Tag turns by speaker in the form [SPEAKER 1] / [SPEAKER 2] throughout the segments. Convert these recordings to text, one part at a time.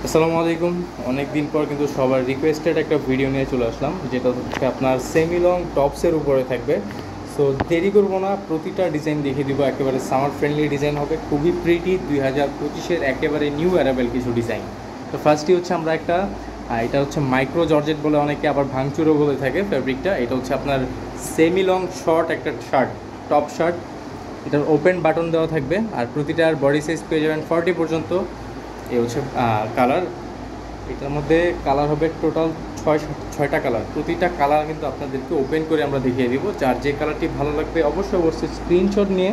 [SPEAKER 1] আসসালামু আলাইকুম। অনেক দিন পর কিন্তু সবার রিকোয়েস্টেড একটা ভিডিও নিয়ে চলে আসলাম, যেটা হচ্ছে আপনার সেমি লং টপসের উপরে থাকবে। সো দেরি করবো না, প্রতিটা ডিজাইন দেখিয়ে দিব। একেবারে সামার ফ্রেন্ডলি ডিজাইন হবে, খুবই প্রিটি, 2025-এর একেবারে নিউ অ্যারাইভেল কিছু ডিজাইন। তো ফার্স্টই হচ্ছে আমরা একটা এটা হচ্ছে মাইক্রো জর্জেট বলে, অনেকে আবার ভাঙচুরও বলে থাকে ফ্যাব্রিকটা। এটা হচ্ছে আপনার সেমি লং শর্ট একটা শার্ট, টপ শার্ট। এটার ওপেন বাটন দেওয়া থাকবে, আর প্রতিটার বডি সাইজ পেয়ে যাবেন 40 পর্যন্ত। এই হচ্ছে কালার। এটার মধ্যে কালার হবে টোটাল ছয়টা কালার। প্রতিটা কালার কিন্তু আপনাদেরকে ওপেন করে আমরা দেখিয়ে দিব। যার যে কালারটি ভালো লাগবে অবশ্যই অবশ্যই স্ক্রিনশট নিয়ে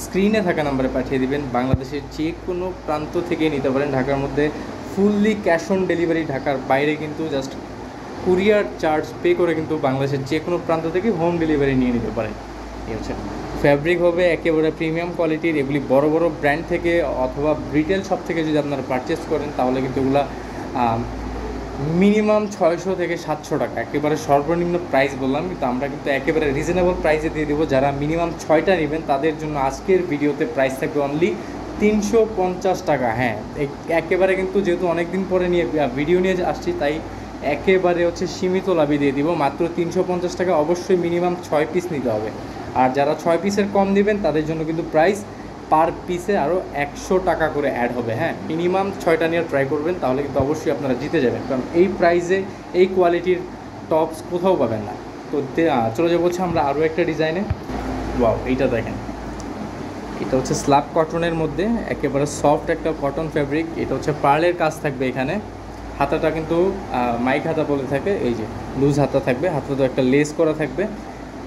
[SPEAKER 1] স্ক্রিনে থাকা নাম্বারে পাঠিয়ে দিবেন। বাংলাদেশের যে কোনো প্রান্ত থেকে নিতে পারেন। ঢাকার মধ্যে ফুললি ক্যাশ অন ডেলিভারি, ঢাকার বাইরে কিন্তু জাস্ট কুরিয়ার চার্জ পে করে কিন্তু বাংলাদেশের যে কোনো প্রান্ত থেকে হোম ডেলিভারি নিয়ে নিতে পারেন। এই হচ্ছে ফ্যাব্রিক হবে একেবারে প্রিমিয়াম কোয়ালিটির। এগুলি বড় বড় ব্র্যান্ড থেকে অথবা রিটেল শপ থেকে যদি আপনারা পারচেস করেন তাহলে কিন্তু এগুলো মিনিমাম 600 থেকে 700 টাকা, একেবারে সর্বনিম্ন প্রাইস বললাম। কিন্তু আমরা কিন্তু একেবারে রিজনেবল প্রাইসে দিয়ে দেবো। যারা মিনিমাম 6টা নেবেন তাদের জন্য আজকের ভিডিওতে প্রাইস থাকবে অনলি 350 টাকা। হ্যাঁ, একেবারে কিন্তু যেহেতু অনেক দিন পরে নিয়ে ভিডিও নিয়ে আসছি, তাই একেবারে হচ্ছে সীমিত লাভে দিয়ে দিব, মাত্র 350 টাকা। অবশ্যই মিনিমাম 6 পিস নিতে হবে। আর যারা 6 পিসের কম নেবেন তাদের জন্য কিন্তু প্রাইস পার পিসে আরও 100 টাকা করে অ্যাড হবে। হ্যাঁ, মিনিমাম 6টা নিয়ে ট্রাই করবেন, তাহলে কিন্তু অবশ্যই আপনারা জিতে যাবেন, কারণ এই প্রাইসে এই কোয়ালিটির টপস কোথাও পাবেন না। তো চলে যাবো হচ্ছে আমরা আরও একটা ডিজাইনে। ওয়াও, এইটা দেখেন, এটা হচ্ছে স্ল্যাব কটনের মধ্যে একেবারে সফট একটা কটন ফ্যাব্রিক। এটা হচ্ছে পার্লের কাজ থাকবে এখানে। হাতাটা কিন্তু মাইক হাতা বলে থাকে, এই যে লুজ হাতা থাকবে। হাতাটা একটা লেস করা থাকবে।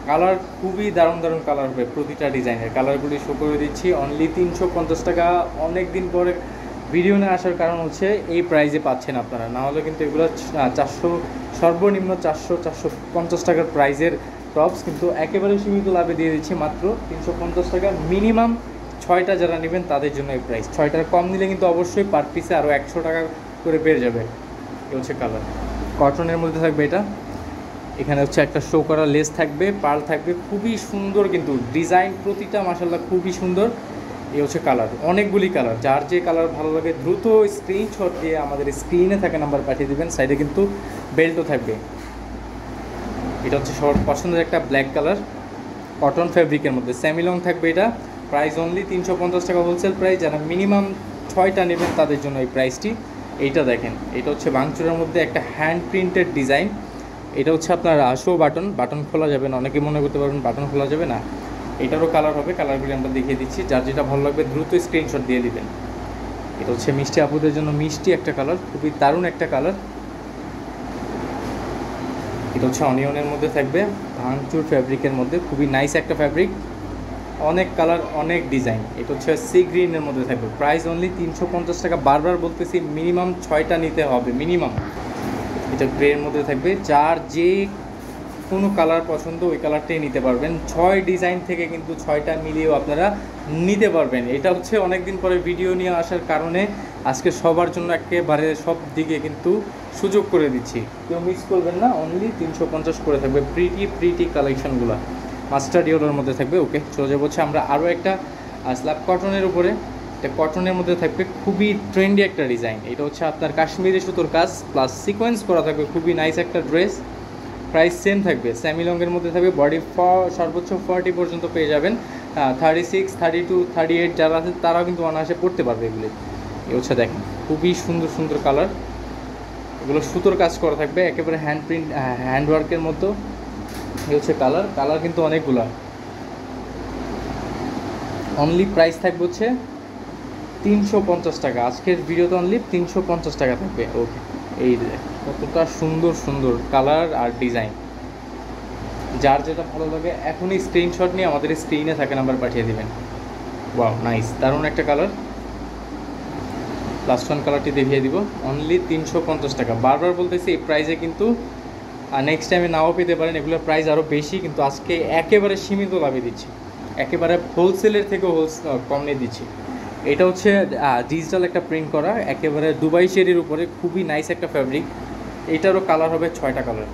[SPEAKER 1] কালার খুবই দারুণ দারুণ কালার হবে প্রতিটা ডিজাইনের। কালারগুলি শো করে দিচ্ছি অনলি 350 টাকা। অনেক দিন পরে ভিডিও নিয়ে আসার কারণ হচ্ছে এই প্রাইজে পাচ্ছেন আপনারা, না হলে কিন্তু এগুলো 400, সর্বনিম্ন 400-450 টাকার প্রাইজের টপস কিন্তু একেবারে সীমিত লাভে দিয়ে দিচ্ছি মাত্র 350 টাকা। মিনিমাম 6টা যারা নেবেন তাদের জন্য এই প্রাইস। 6টার কম নিলে কিন্তু অবশ্যই পার পিসে আরও 100 টাকা করে বেড়ে যাবে। এ হচ্ছে কালার, কটনের মধ্যে থাকবে এটা। এখানে হচ্ছে একটা শো করা লেস থাকবে, পার্ল থাকবে, খুবই সুন্দর কিন্তু ডিজাইন প্রতিটা মাশাআল্লাহ খুবই সুন্দর। এই হচ্ছে কালার, অনেকগুলি কালার। যার যে কালার ভালো লাগে দ্রুত স্ক্রিনশট দিয়ে আমাদের স্ক্রিনে থাকা নাম্বার পাঠিয়ে দেবেন। সাইডে কিন্তু বেল্টও থাকবে। এটা হচ্ছে সবার পছন্দের একটা ব্ল্যাক কালার, কটন ফ্যাব্রিকের মধ্যে সেমি লং থাকবে। এটা প্রাইস অনলি 350 টাকা হোলসেল প্রাইস। যারা মিনিমাম 6টা নেবেন তাদের জন্য এই প্রাইসটি। এইটা দেখেন, এটা হচ্ছে ভাঙচুরের মধ্যে একটা হ্যান্ড প্রিন্টেড ডিজাইন। এটা হচ্ছে আপনার শো বাটন, বাটন খোলা যাবে না। অনেকে মনে করতে পারবেন বাটন খোলা যাবে না, এটারও কালার হবে। কালারগুলি আমরা দেখিয়ে দিচ্ছি, যার যেটা ভালো লাগবে দ্রুত স্ক্রিনশট দিয়ে দিবেন। এটা হচ্ছে মিষ্টি আপুদের জন্য মিষ্টি একটা কালার, খুবই দারুণ একটা কালার। এটা হচ্ছে অনিয়নের মধ্যে থাকবে, ভাঙচুর ফ্যাব্রিকের মধ্যে, খুবই নাইস একটা ফ্যাব্রিক। অনেক কালার, অনেক ডিজাইন। এটা হচ্ছে সি গ্রিনের মধ্যে থাকবে, প্রাইস অনলি 350 টাকা। বারবার বলতেছি মিনিমাম 6টা নিতে হবে, মিনিমাম। এটা গ্রের মধ্যে থাকবে, যার যে কোনো কালার পছন্দ ওই কালারটাই নিতে পারবেন। 6 ডিজাইন থেকে কিন্তু 6টা মিলিয়েও আপনারা নিতে পারবেন। এটা হচ্ছে অনেক দিন পরে ভিডিও নিয়ে আসার কারণে আজকে সবার জন্য একেবারে সব দিকে কিন্তু সুযোগ করে দিচ্ছি, কেউ মিস করবেন না। অনলি 350 করে থাকবে। প্রিটি প্রিটি কালেকশনগুলো মাস্টার্ড ইয়েলোর মধ্যে থাকবে। ওকে, চলে যাবো হচ্ছে আমরা আরও একটা স্ল্যাব কটনের উপরে। এটা কটনের মধ্যে থাকবে, খুবই ট্রেন্ডি একটা ডিজাইন। এটা হচ্ছে আপনার কাশ্মীরি সুতোর কাজ প্লাস সিকোয়েন্স করা থাকবে, খুবই নাইস একটা ড্রেস। প্রাইস সেম থাকবে, সেমি লংয়ের মধ্যে থাকবে। বডি সর্বোচ্চ 40 পর্যন্ত পেয়ে যাবেন। 36, 32, 38 যারা আছে তারাও কিন্তু অনায়াসে পড়তে পারবে এগুলি। এ হচ্ছে দেখেন, খুবই সুন্দর সুন্দর কালার। এগুলো সুতোর কাজ করা থাকবে, একেবারে হ্যান্ড প্রিন্ট, হ্যান্ডওয়ার্কের মতো। এ হচ্ছে কালার, কালার কিন্তু অনেকগুলো। অনলি প্রাইস থাকবে হচ্ছে 350 টাকা। আজকের ভিডিওতে অনলি 350 টাকা থাকবে। ওকে, এই কতটা সুন্দর সুন্দর কালার আর ডিজাইন। যার যেটা ভালো লাগে এখনই স্ক্রিনশট নিয়ে আমাদের স্ক্রিনে থাকা নাম্বার পাঠিয়ে দেবেন। ওয়াও, নাইস, দারুণ একটা কালার। লাস্ট ওয়ান কালারটি দেখিয়ে দিব, অনলি 350 টাকা। বারবার বলতেছি এই প্রাইসে কিন্তু নেক্সট টাইমে নাও পেতে পারেন। এগুলোর প্রাইস আরও বেশি, কিন্তু আজকে একেবারে সীমিত লাভে দিচ্ছি, একেবারে হোলসেলের থেকেও কম নিয়ে দিচ্ছি। এটা হচ্ছে ডিজিটাল একটা প্রিন্ট করা, একেবারে দুবাই শেরির উপরে, খুবই নাইস একটা ফ্যাব্রিক। এইটারও কালার হবে 6টা কালার।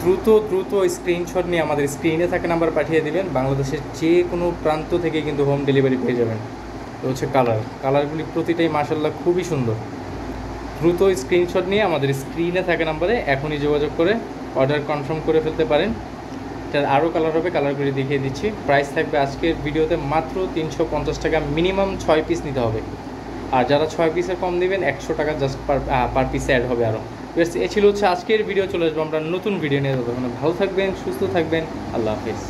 [SPEAKER 1] দ্রুত দ্রুত স্ক্রিনশট নিয়ে আমাদের স্ক্রিনে থাকা নাম্বার পাঠিয়ে দেবেন। বাংলাদেশের যে কোনো প্রান্ত থেকে কিন্তু হোম ডেলিভারি পেয়ে যাবেন। তো হচ্ছে কালারগুলি প্রতিটাই মাশাআল্লাহ খুবই সুন্দর। দ্রুত স্ক্রিনশট নিয়ে আমাদের স্ক্রিনে থাকা নাম্বারে এখনই যোগাযোগ করে অর্ডার কনফার্ম করে ফেলতে পারেন। এটার আরও কালার হবে, কালার করে দেখিয়ে দিচ্ছি। প্রাইস থাকবে আজকের ভিডিওতে মাত্র 350 টাকা, মিনিমাম 6 পিস নিতে হবে। আর যারা 6 পিসের কম নেবেন 100 টাকা জাস্ট পার পিসে অ্যাড হবে আরও। এ ছিল হচ্ছে আজকের ভিডিও। চলে আসবো আমরা নতুন ভিডিও নিয়ে। ততক্ষণ ভালো থাকবেন, সুস্থ থাকবেন, আল্লাহ হাফিজ।